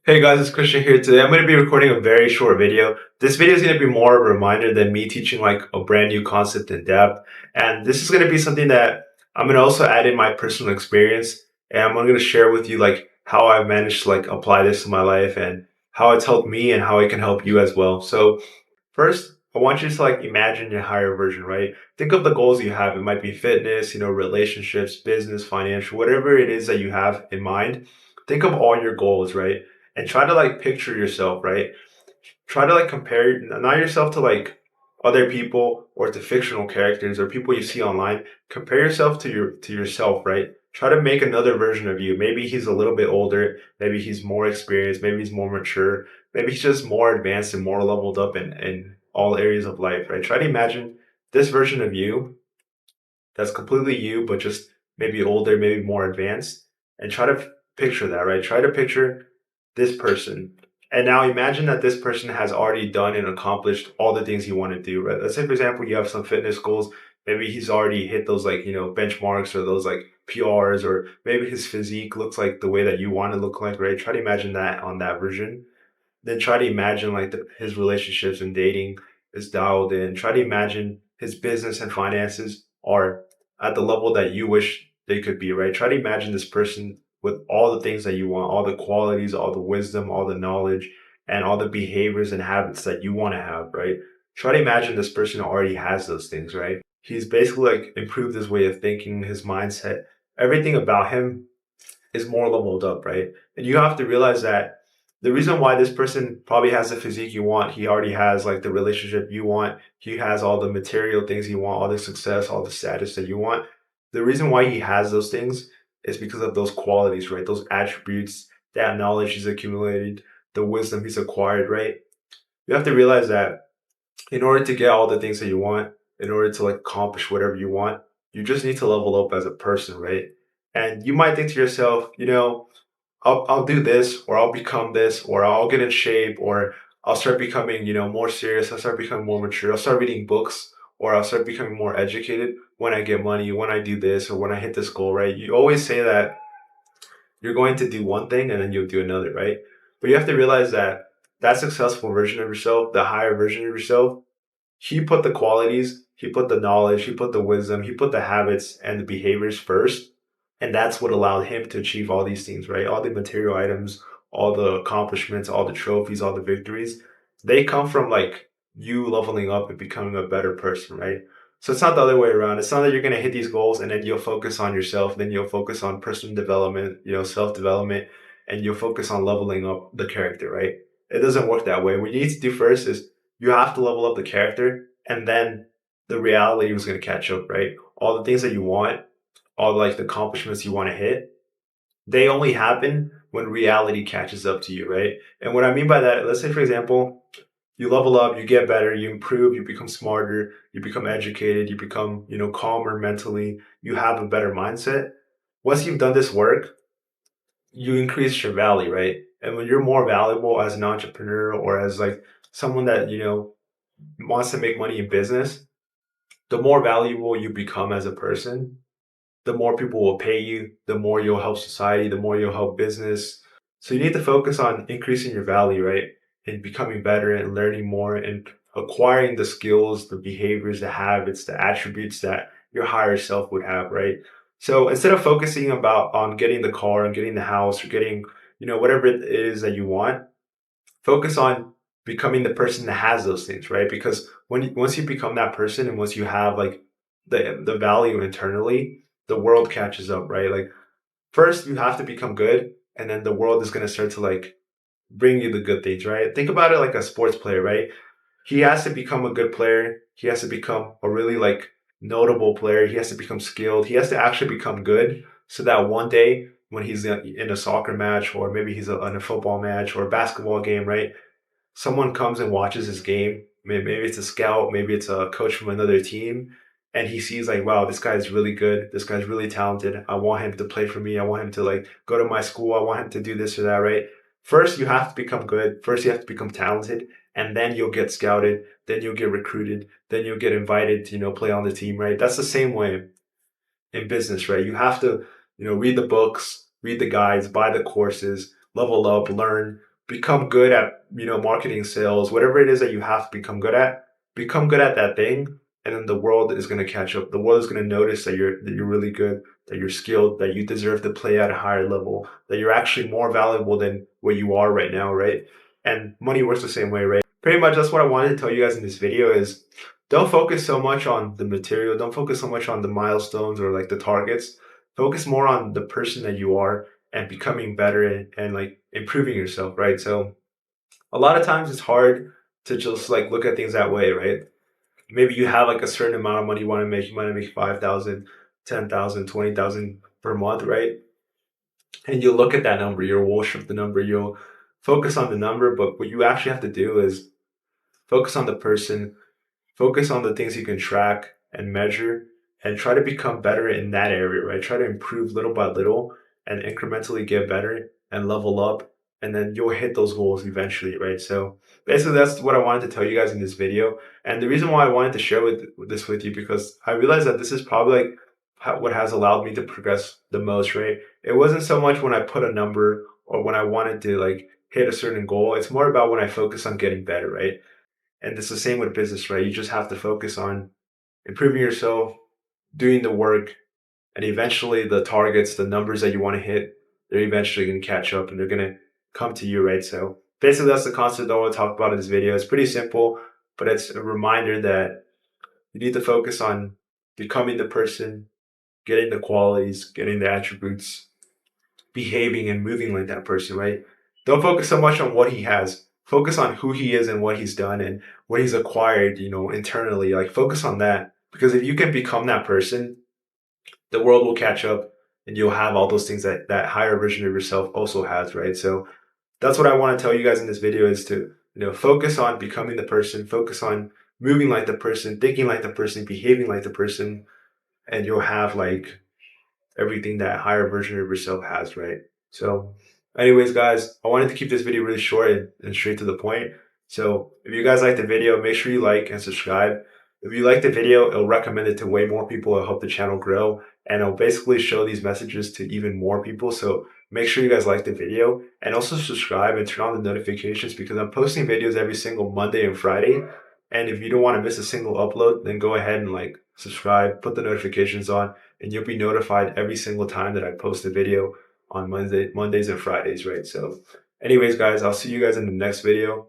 Hey guys, it's Christian here. Today I'm going to be recording a very short video. This video is going to be more of a reminder than me teaching like a brand new concept in depth. And this is going to be something that I'm going to also add in my personal experience. And I'm going to share with you like how I've managed to like apply this to my life and how it's helped me and how it can help you as well. So first, I want you to like imagine your higher version, right? Think of the goals you have. It might be fitness, relationships, business, financial, whatever it is that you have in mind. Think of all your goals, right? And try to like picture yourself, right? Try to like compare not yourself to like other people or to fictional characters or people you see online. Compare yourself to yourself, right? Try to make another version of you. Maybe he's a little bit older, maybe he's more experienced, maybe he's more mature, maybe he's just more advanced and more leveled up in all areas of life, right? Try to imagine this version of you that's completely you, but just maybe older, maybe more advanced, and try to picture that, right? Try to picture this person. And now imagine that this person has already done and accomplished all the things you want to do, right? Let's say, for example, you have some fitness goals. Maybe he's already hit those like, benchmarks or those like PRs, or maybe his physique looks like the way that you want to look like, right? Try to imagine that on that version. Then try to imagine like his relationships and dating is dialed in. Try to imagine his business and finances are at the level that you wish they could be, right? Try to imagine this person with all the things that you want, all the qualities, all the wisdom, all the knowledge, and all the behaviors and habits that you want to have, right? Try to imagine this person already has those things, right? He's basically like improved his way of thinking, his mindset, everything about him is more leveled up, right? And you have to realize that the reason why this person probably has the physique you want, he already has like the relationship you want, he has all the material things you want, all the success, all the status that you want. The reason why he has those things is because of those qualities, right? Those attributes, that knowledge he's accumulated, the wisdom he's acquired, right? You have to realize that in order to get all the things that you want, in order to like accomplish whatever you want, you just need to level up as a person, right? And you might think to yourself, I'll do this, or I'll become this, or I'll get in shape, or I'll start becoming, more serious. I'll start becoming more mature. I'll start reading books, or I'll start becoming more educated when I get money, when I do this, or when I hit this goal, right? You always say that you're going to do one thing and then you'll do another, right? But you have to realize that that successful version of yourself, the higher version of yourself, he put the qualities, he put the knowledge, he put the wisdom, he put the habits and the behaviors first. And that's what allowed him to achieve all these things, right? All the material items, all the accomplishments, all the trophies, all the victories, they come from like you leveling up and becoming a better person, right? So it's not the other way around. It's not that you're going to hit these goals and then you'll focus on yourself, then you'll focus on personal development, self development, and you'll focus on leveling up the character, right? It doesn't work that way. What you need to do first is you have to level up the character, and then the reality is going to catch up, right? All the things that you want, all like the accomplishments you want to hit, they only happen when reality catches up to you, right? And what I mean by that, let's say for example, you level up, you get better, you improve, you become smarter, you become educated, you become, calmer mentally, you have a better mindset. Once you've done this work, you increase your value, right? And when you're more valuable as an entrepreneur or as like someone that, wants to make money in business, the more valuable you become as a person, the more people will pay you, the more you'll help society, the more you'll help business. So you need to focus on increasing your value, right? And becoming better and learning more and acquiring the skills, the behaviors, the habits, the attributes that your higher self would have, right? So instead of focusing about on getting the car and getting the house or getting, whatever it is that you want, focus on becoming the person that has those things, right? Because once you become that person and once you have like the value internally, the world catches up, right? Like first you have to become good, and then the world is gonna start to like bring you the good things, right? Think about it like a sports player, right? He has to become a good player. He has to become a really like notable player. He has to become skilled. He has to actually become good so that one day when he's in a soccer match, or maybe he's in a football match or a basketball game, right? Someone comes and watches his game. Maybe it's a scout, maybe it's a coach from another team, and he sees like, wow, this guy's really good. This guy's really talented. I want him to play for me. I want him to like go to my school. I want him to do this or that, right? First, you have to become good. First, you have to become talented, and then you'll get scouted. Then you'll get recruited. Then you'll get invited to, play on the team, right? That's the same way in business, right? You have to, read the books, read the guides, buy the courses, level up, learn, become good at, marketing, sales, whatever it is that you have to become good at that thing. And then the world is going to catch up. The world is going to notice that you're really good, that you're skilled, that you deserve to play at a higher level, that you're actually more valuable than what you are right now, right? And money works the same way, right? Pretty much that's what I wanted to tell you guys in this video is don't focus so much on the material, don't focus so much on the milestones or like the targets. Focus more on the person that you are and becoming better and like improving yourself, right? So a lot of times it's hard to just like look at things that way, right? Maybe you have like a certain amount of money you want to make. You want to make 5,000, 10,000, 20,000 per month, right? And you'll look at that number, you'll worship the number, you'll focus on the number. But what you actually have to do is focus on the person. Focus on the things you can track and measure and try to become better in that area, right? Try to improve little by little and incrementally get better and level up. And then you'll hit those goals eventually, right? So basically, that's what I wanted to tell you guys in this video. And the reason why I wanted to share this with you because I realized that this is probably like what has allowed me to progress the most, right? It wasn't so much when I put a number or when I wanted to like hit a certain goal. It's more about when I focus on getting better, right? And it's the same with business, right? You just have to focus on improving yourself, doing the work, and eventually the targets, the numbers that you want to hit, they're eventually going to catch up and they're going to come to you, right? So basically, that's the concept I want to talk about in this video. It's pretty simple, but it's a reminder that you need to focus on becoming the person, getting the qualities, getting the attributes, behaving and moving like that person, right? Don't focus so much on what he has. Focus on who he is and what he's done and what he's acquired, internally. Like focus on that. Because if you can become that person, the world will catch up and you'll have all those things that that higher version of yourself also has, right? So that's what I want to tell you guys in this video is to, focus on becoming the person, focus on moving like the person, thinking like the person, behaving like the person, and you'll have like everything that higher version of yourself has, right? So, anyways, guys, I wanted to keep this video really short and straight to the point. So, if you guys like the video, make sure you like and subscribe. If you like the video, it'll recommend it to way more people. It'll help the channel grow, and it'll basically show these messages to even more people. So, make sure you guys like the video and also subscribe and turn on the notifications because I'm posting videos every single Monday and Friday. And if you don't want to miss a single upload, then go ahead and like subscribe, put the notifications on, and you'll be notified every single time that I post a video on Mondays and Fridays, right? So anyways, guys, I'll see you guys in the next video.